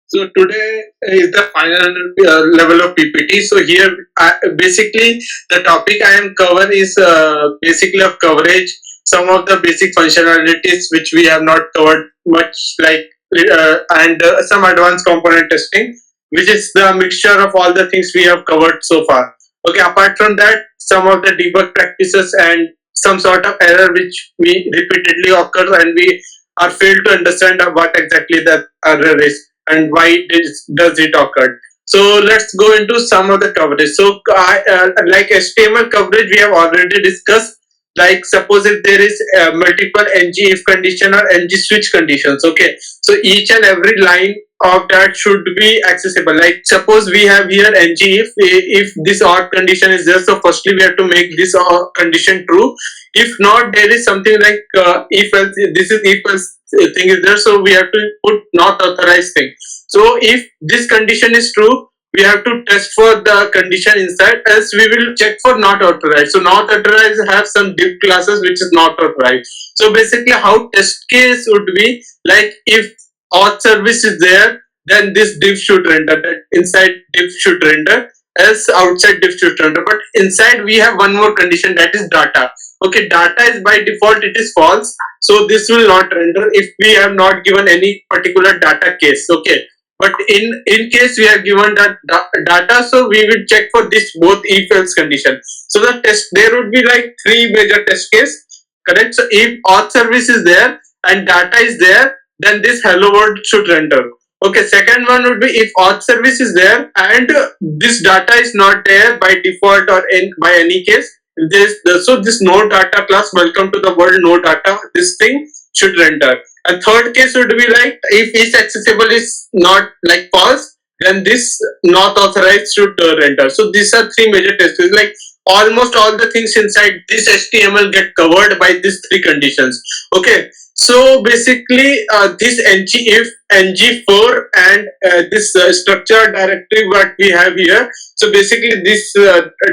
So today is the final level of PPT. So here, basically, the topic I am cover is basically of coverage. Some of the basic functionalities which we have not covered much, like and some advanced component testing, which is the mixture of all the things we have covered so far. Okay. Apart from that, some of the debug practices and some sort of error which we repeatedly occur and we are failed to understand what exactly that error is and why does it occur. So let's go into some of the coverage. So like HTML coverage, we have already discussed. Like suppose if there is multiple ng if condition or ng switch conditions. Okay, so each and every line of that should be accessible. Like suppose we have here ng if this or condition is there. So firstly we have to make this or condition true. If not, there is something like if else, this is if else thing is there, so we have to put not authorized thing. So if this condition is true, we have to test for the condition inside, else we will check for not authorized. So not authorized have some div classes which is not authorized. So basically how test case would be like if auth service is there, then this div should render, that inside div should render, else outside div should render. But inside we have one more condition, that is data. Okay, data is by default it is false, so this will not render if we have not given any particular data case. Okay, but in case we have given that data, so we will check for this both if else condition. So the test, there would be like three major test case, correct? So if auth service is there and data is there, then this hello world should render. Okay, second one would be if auth service is there and this data is not there by default or by any case, so this no data class, welcome to the world no data, this thing should render. A third case would be like if is accessible is not like false, then this not authorized should render. So these are three major tests. Like almost all the things inside this HTML get covered by these three conditions. Okay, so basically this ng if ng4 and this structure directory what we have here, so basically this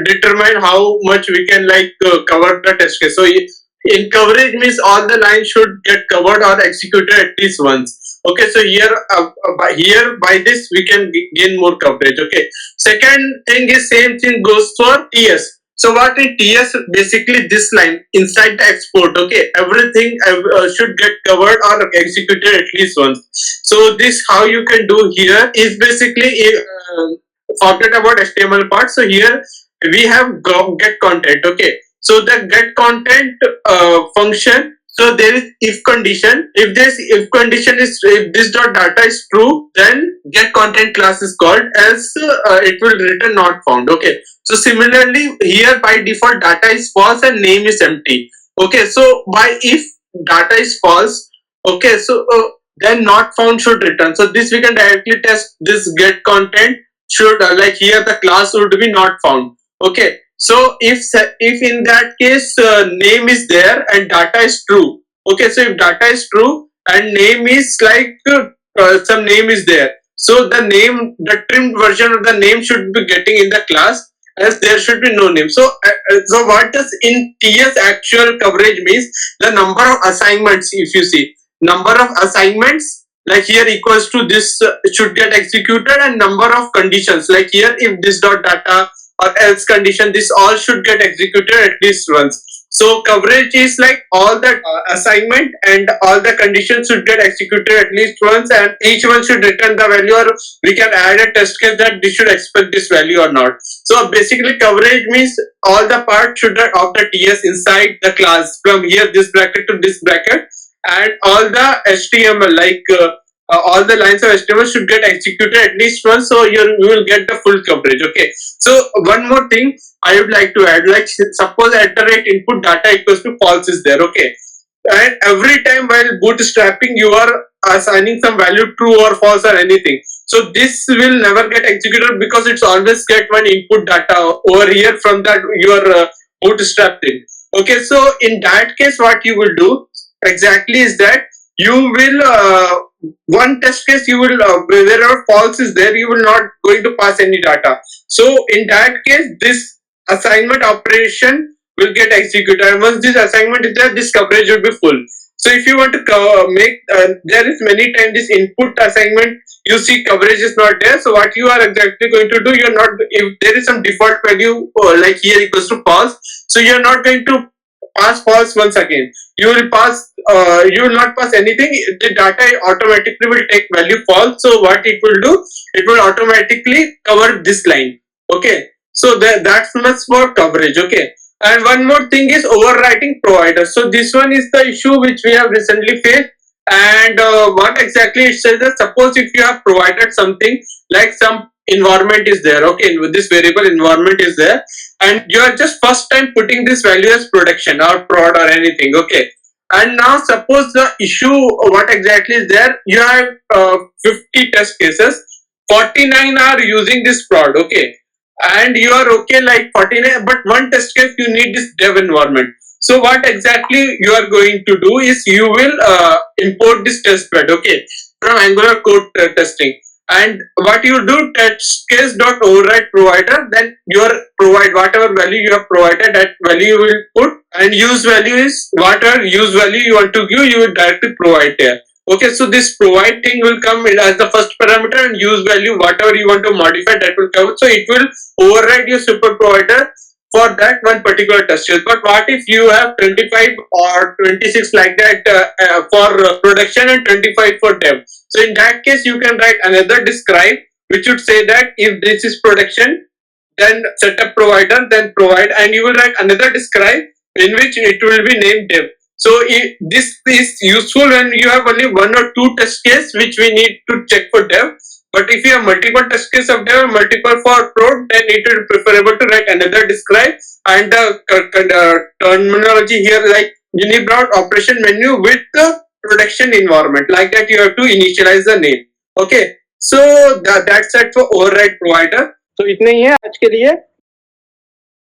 determine how much we can like cover the test case. So in coverage means all the lines should get covered or executed at least once. Okay, so here by this we can gain more coverage. Okay, second thing is same thing goes for TS. So what in TS, basically this line inside the export, okay, everything should get covered or executed at least once. So this how you can do here is basically forget about HTML part. So here we have get content. Okay, so the get content function. So there is if condition. If this if condition is if this dot data is true, then get content class is called. Else it will return not found. Okay. So similarly here by default data is false and name is empty. Okay. So by if data is false, okay. So then not found should return. So this we can directly test. This get content should like here the class would be not found. Okay. So if in that case name is there and data is true, okay. So if data is true and name is like some name is there, so the name, the trimmed version of the name should be getting in the class, as there should be no name. So so what does in TS actual coverage means? The number of assignments, if you see number of assignments like here equals to this should get executed, and number of conditions like here if this dot data or else condition, this all should get executed at least once. So coverage is like all the assignment and all the conditions should get executed at least once, and each one should return the value, or we can add a test case that this should expect this value or not. So basically coverage means all the parts should of the TS inside the class from here this bracket to this bracket, and all the HTML like all the lines of HTML should get executed at least once, so you will get the full coverage. Okay, so one more thing I would like to add, like suppose at the rate input data equals to false is there, okay, and every time while bootstrapping you are assigning some value true or false or anything, so this will never get executed because it's always get one input data over here from that your bootstrap thing. Okay, so in that case what you will do exactly is that you will one test case you will wherever false is there you will not going to pass any data. So in that case this assignment operation will get executed, and once this assignment is there this coverage will be full. So if you want to there is many times this input assignment, you see coverage is not there. So what you are exactly going to do, you're not, if there is some default value like here equals to false, so you're not going to pass false once again. You will you will not pass anything. The data automatically will take value false. So what it will do, it will automatically cover this line. Okay. So that's much for coverage. Okay. And one more thing is overwriting provider. So this one is the issue which we have recently faced. And what exactly it says that suppose if you have provided something like some environment is there, okay, this variable environment is there, and you are just first time putting this value as production or prod or anything, okay. And now suppose the issue, what exactly is there, you have 50 test cases, 49 are using this prod, okay, and you are okay like 49, but one test case you need this dev environment. So what exactly you are going to do is you will import this test bed, okay, from Angular code testing. And what you do, test case dot override provider, then your provide whatever value you have provided, that value you will put, and use value is whatever use value you want to give, you will directly provide there. Okay, so this provide thing will come as the first parameter, and use value whatever you want to modify, that will come. So it will override your super provider for that one particular test case. But what if you have 25 or 26 like that for production and 25 for dev? So in that case, you can write another describe which would say that if this is production, then setup provider, then provide, and you will write another describe in which it will be named dev. So this is useful when you have only one or two test case which we need to check for dev. But if you have multiple test case of dev, multiple for prod, then it will be preferable to write another describe, and the terminology here like Unibroad operation menu with the production environment. Like that, you have to initialize the name. Okay, so that's it for override provider. तो इतने ही है आज के लिए.